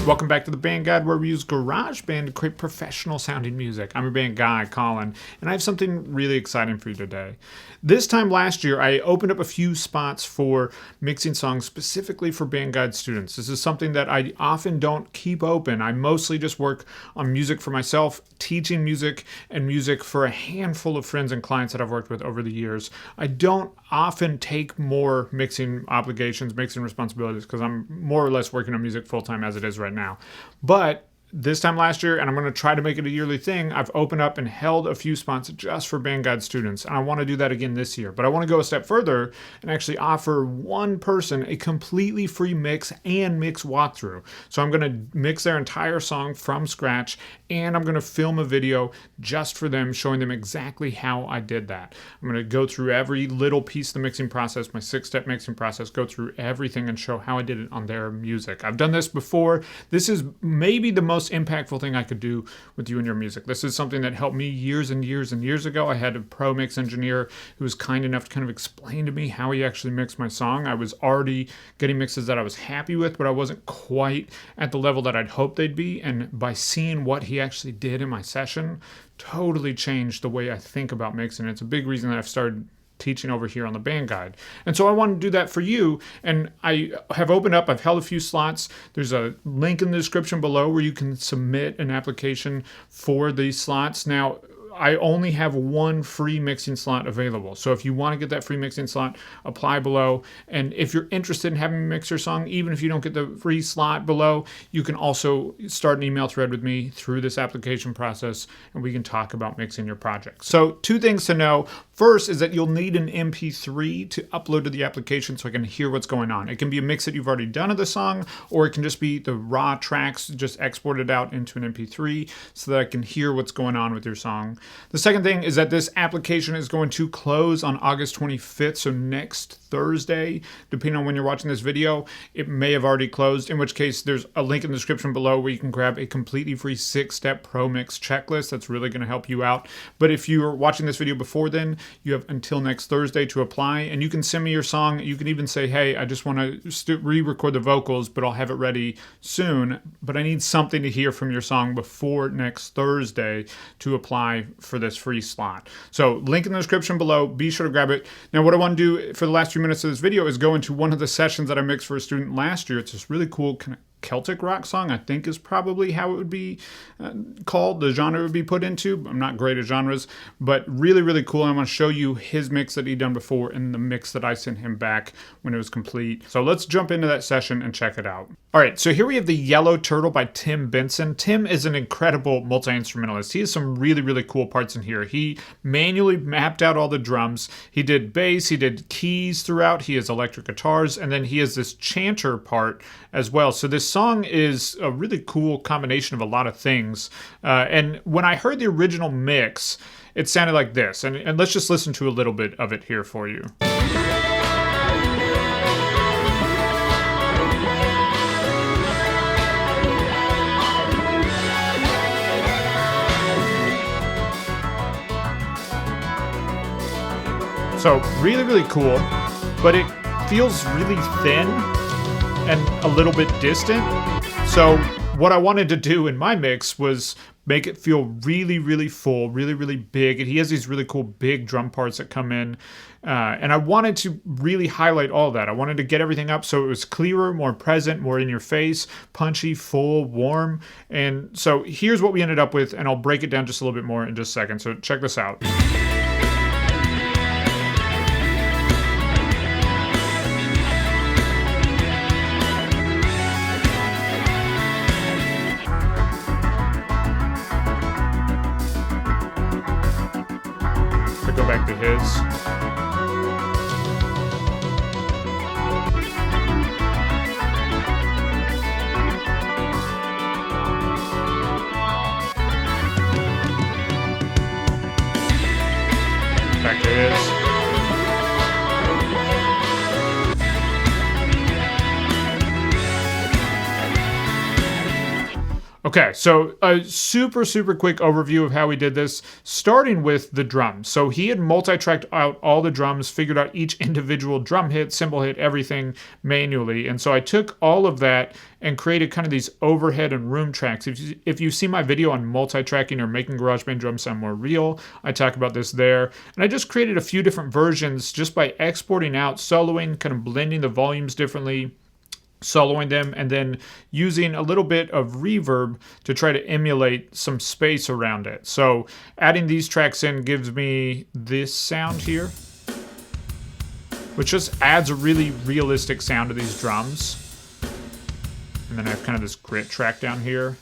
Welcome back to the Band Guide, where we use GarageBand to create professional sounding music. I'm your band guy, Colin, and I have something really exciting for you today. This time last year, I opened up a few spots for mixing songs specifically for Band Guide students. This is something that I often don't keep open. I mostly just work on music for myself, teaching music and music for a handful of friends and clients that I've worked with over the years. I don't often take more mixing obligations, mixing responsibilities, because I'm more or less working on music full-time as it is right now. But this time last year, and I'm going to try to make it a yearly thing, I've opened up and held a few spots just for Band Guide students. And I want to do that again this year. But I want to go a step further and actually offer one person a completely free mix and mix walkthrough. So I'm going to mix their entire song from scratch, and I'm going to film a video just for them, showing them exactly how I did that. I'm going to go through every little piece of the mixing process, my 6-step mixing process, go through everything and show how I did it on their music. I've done this before. This is maybe the most impactful thing I could do with you and your music. This is something that helped me years and years and years ago. I had a pro mix engineer who was kind enough to kind of explain to me how he actually mixed my song. I was already getting mixes that I was happy with, but I wasn't quite at the level that I'd hoped they'd be. And by seeing what he actually did in my session, totally changed the way I think about mixing. It's a big reason that I've started teaching over here on the Band Guide. And so I want to do that for you. And I have opened up, I've held a few slots. There's a link in the description below where you can submit an application for these slots. Now, I only have one free mixing slot available. So if you want to get that free mixing slot, apply below. And if you're interested in having me mix your song, even if you don't get the free slot below, you can also start an email thread with me through this application process, and we can talk about mixing your project. So 2 things to know. First is that you'll need an MP3 to upload to the application so I can hear what's going on. It can be a mix that you've already done of the song, or it can just be the raw tracks just exported out into an MP3 so that I can hear what's going on with your song. The second thing is that this application is going to close on August 25th, so next Thursday, depending on when you're watching this video. It may have already closed, in which case there's a link in the description below where you can grab a completely free 6-step Pro Mix checklist. That's really going to help you out. But if you're watching this video before then, you have until next Thursday to apply, and you can send me your song. You can even say, hey, I just want to re-record the vocals, but I'll have it ready soon, but I need something to hear from your song before next Thursday to apply for this free slot. So link in the description below, be sure to grab it. Now what I want to do for the last few minutes of this video is go into one of the sessions that I mixed for a student last year. It's this really cool kind of Celtic rock song, I think is probably how it would be called, the genre it would be put into. I'm not great at genres, but really, really cool. I'm going to show you his mix that he'd done before and the mix that I sent him back when it was complete. So let's jump into that session and check it out. All right, so here we have the Yellow Turtle by Tim Benson. Tim is an incredible multi-instrumentalist. He has some really, really cool parts in here. He manually mapped out all the drums. He did bass, he did keys throughout, he has electric guitars, and then he has this chanter part as well. So this song is a really cool combination of a lot of things. And when I heard the original mix, it sounded like this. And let's just listen to a little bit of it here for you. So really, really cool, but it feels really thin and a little bit distant. So what I wanted to do in my mix was make it feel really, really full, really, really big. And he has these really cool big drum parts that come in. And I wanted to really highlight all that. I wanted to get everything up so it was clearer, more present, more in your face, punchy, full, warm. And so here's what we ended up with, and I'll break it down just a little bit more in just a second. So check this out. Go back to his. Okay, so a super, super quick overview of how we did this, starting with the drums. So he had multi-tracked out all the drums, figured out each individual drum hit, cymbal hit, everything manually. And so I took all of that and created kind of these overhead and room tracks. If you see my video on multi-tracking or making GarageBand drums sound more real, I talk about this there. And I just created a few different versions just by exporting out, soloing, kind of blending the volumes differently, soloing them, and then using a little bit of reverb to try to emulate some space around it. So adding these tracks in gives me this sound here, which just adds a really realistic sound to these drums. And then I have kind of this grit track down here.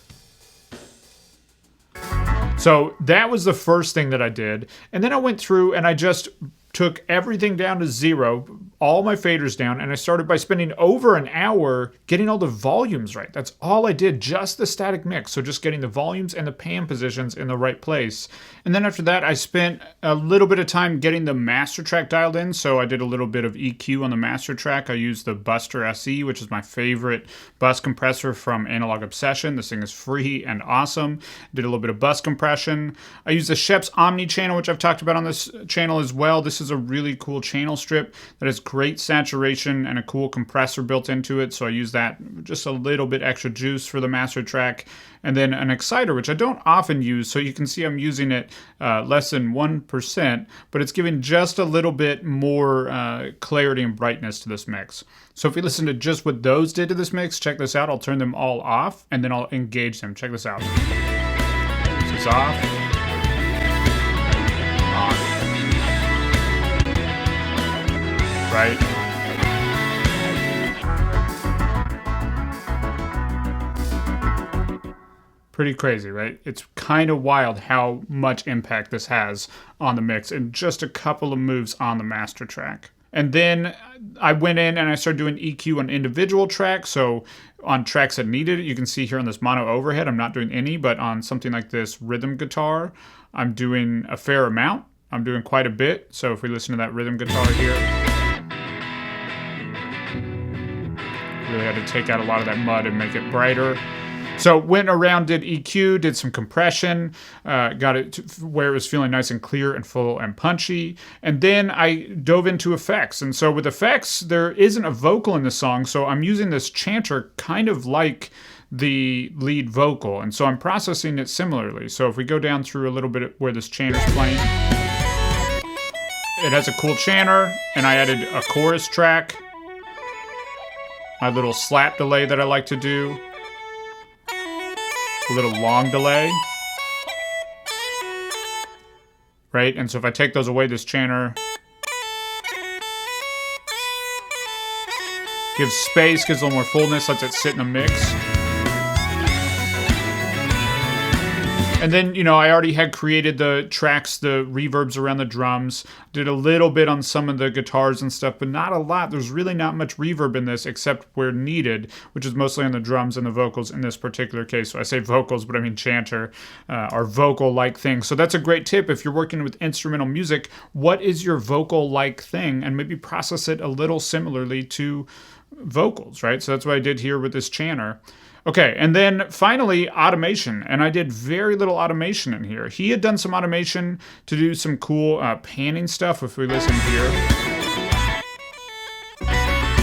So that was the first thing that I did. And then I went through and I just took everything down to 0, all my faders down, and I started by spending over an hour getting all the volumes right. That's all I did, just the static mix. So just getting the volumes and the pan positions in the right place. And then after that, I spent a little bit of time getting the master track dialed in. So I did a little bit of EQ on the master track. I used the Buster SE, which is my favorite bus compressor from Analog Obsession. This thing is free and awesome. Did a little bit of bus compression. I used the Shep's Omni channel, which I've talked about on this channel as well. This is a really cool channel strip that has great saturation and a cool compressor built into it. So I use that, just a little bit extra juice for the master track. And then an exciter, which I don't often use. So you can see I'm using it less than 1%, but it's giving just a little bit more clarity and brightness to this mix. So if we listen to just what those did to this mix, check this out. I'll turn them all off and then I'll engage them. Check this out. This is off. Right? Pretty crazy, right? It's kind of wild how much impact this has on the mix in just a couple of moves on the master track. And then I went in and I started doing EQ on individual tracks. So on tracks that needed it, you can see here on this mono overhead, I'm not doing any, but on something like this rhythm guitar, I'm doing a fair amount. I'm doing quite a bit. So if we listen to that rhythm guitar here, really had to take out a lot of that mud and make it brighter. So went around, did EQ, did some compression, got it to where it was feeling nice and clear and full and punchy. And then I dove into effects. And so with effects, there isn't a vocal in the song. So I'm using this chanter kind of like the lead vocal. And so I'm processing it similarly. So if we go down through a little bit where this chanter's playing, it has a cool chanter, and I added a chorus track. My little slap delay that I like to do. A little long delay. Right? And so if I take those away, this chanter gives space, gives a little more fullness, lets it sit in a mix. And then, you know, I already had created the tracks, the reverbs around the drums, did a little bit on some of the guitars and stuff, but not a lot. There's really not much reverb in this except where needed, which is mostly on the drums and the vocals in this particular case. So I say vocals, but I mean chanter, or vocal-like things. So that's a great tip if you're working with instrumental music. What is your vocal-like thing? And maybe process it a little similarly to vocals, right? So that's what I did here with this chanter. Okay, and then finally, automation. And I did very little automation in here. He had done some automation to do some cool panning stuff, if we listen here.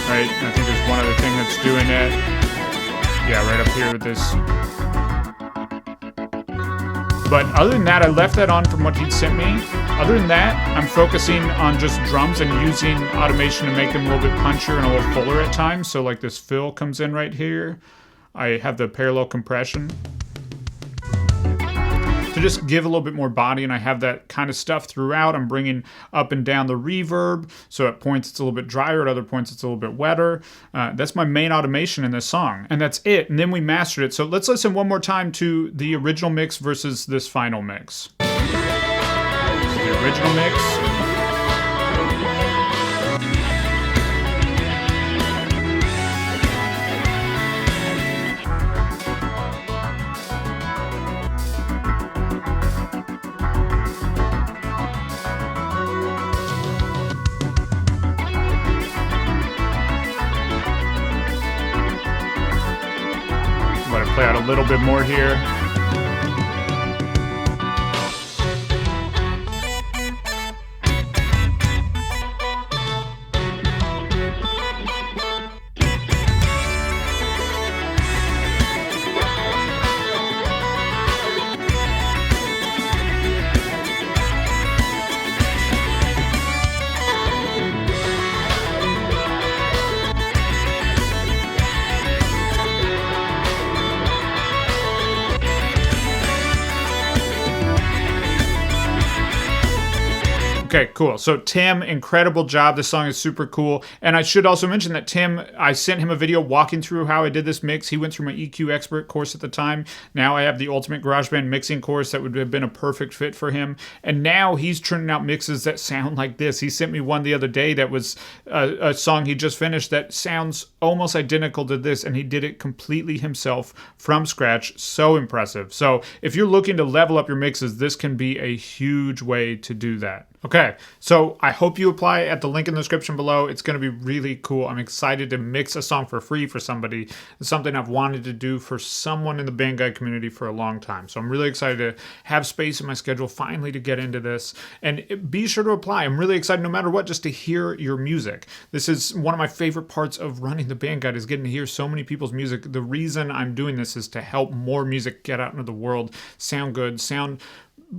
Right, I think there's one other thing that's doing it. Yeah, right up here with this. But other than that, I left that on from what he'd sent me. Other than that, I'm focusing on just drums and using automation to make them a little bit punchier and a little fuller at times. So like this fill comes in right here. I have the parallel compression to just give a little bit more body, and I have that kind of stuff throughout. I'm bringing up and down the reverb, so at points it's a little bit drier, at other points it's a little bit wetter. That's my main automation in this song, and that's it. And then we mastered it. So let's listen one more time to the original mix versus this final mix. The original mix. Play out a little bit more here. Okay, cool. So Tim, incredible job. This song is super cool. And I should also mention that Tim, I sent him a video walking through how I did this mix. He went through my EQ expert course at the time. Now I have the ultimate GarageBand mixing course that would have been a perfect fit for him. And now he's turning out mixes that sound like this. He sent me one the other day that was a song he just finished that sounds almost identical to this, and he did it completely himself from scratch. So impressive. So if you're looking to level up your mixes, this can be a huge way to do that. Okay, so I hope you apply at the link in the description below. It's going to be really cool. I'm excited to mix a song for free for somebody. It's something I've wanted to do for someone in the band guide community for a long time. So I'm really excited to have space in my schedule finally to get into this. And be sure to apply. I'm really excited no matter what just to hear your music. This is one of my favorite parts of running the band guide is getting to hear so many people's music. The reason I'm doing this is to help more music get out into the world, sound good, sound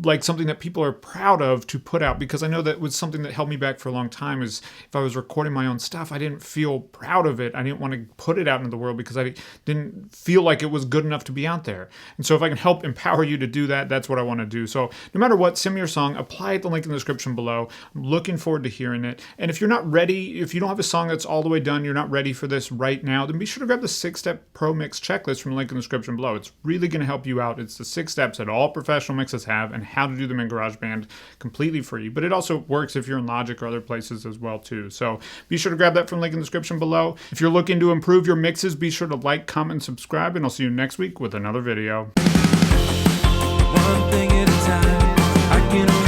like something that people are proud of to put out, because I know that was something that held me back for a long time is if I was recording my own stuff, I didn't feel proud of it. I didn't want to put it out into the world because I didn't feel like it was good enough to be out there. And so if I can help empower you to do that, that's what I want to do. So no matter what, send me your song, apply at the link in the description below. I'm looking forward to hearing it. And if you're not ready, if you don't have a song that's all the way done, you're not ready for this right now, then be sure to grab the 6-step pro mix checklist from the link in the description below. It's really going to help you out. It's the 6 steps that all professional mixes have and how to do them in GarageBand completely free, but it also works if you're in Logic or other places as well too. So be sure to grab that from the link in the description below. If you're looking to improve your mixes, be sure to like, comment, and subscribe, and I'll see you next week with another video. One thing at a time, I can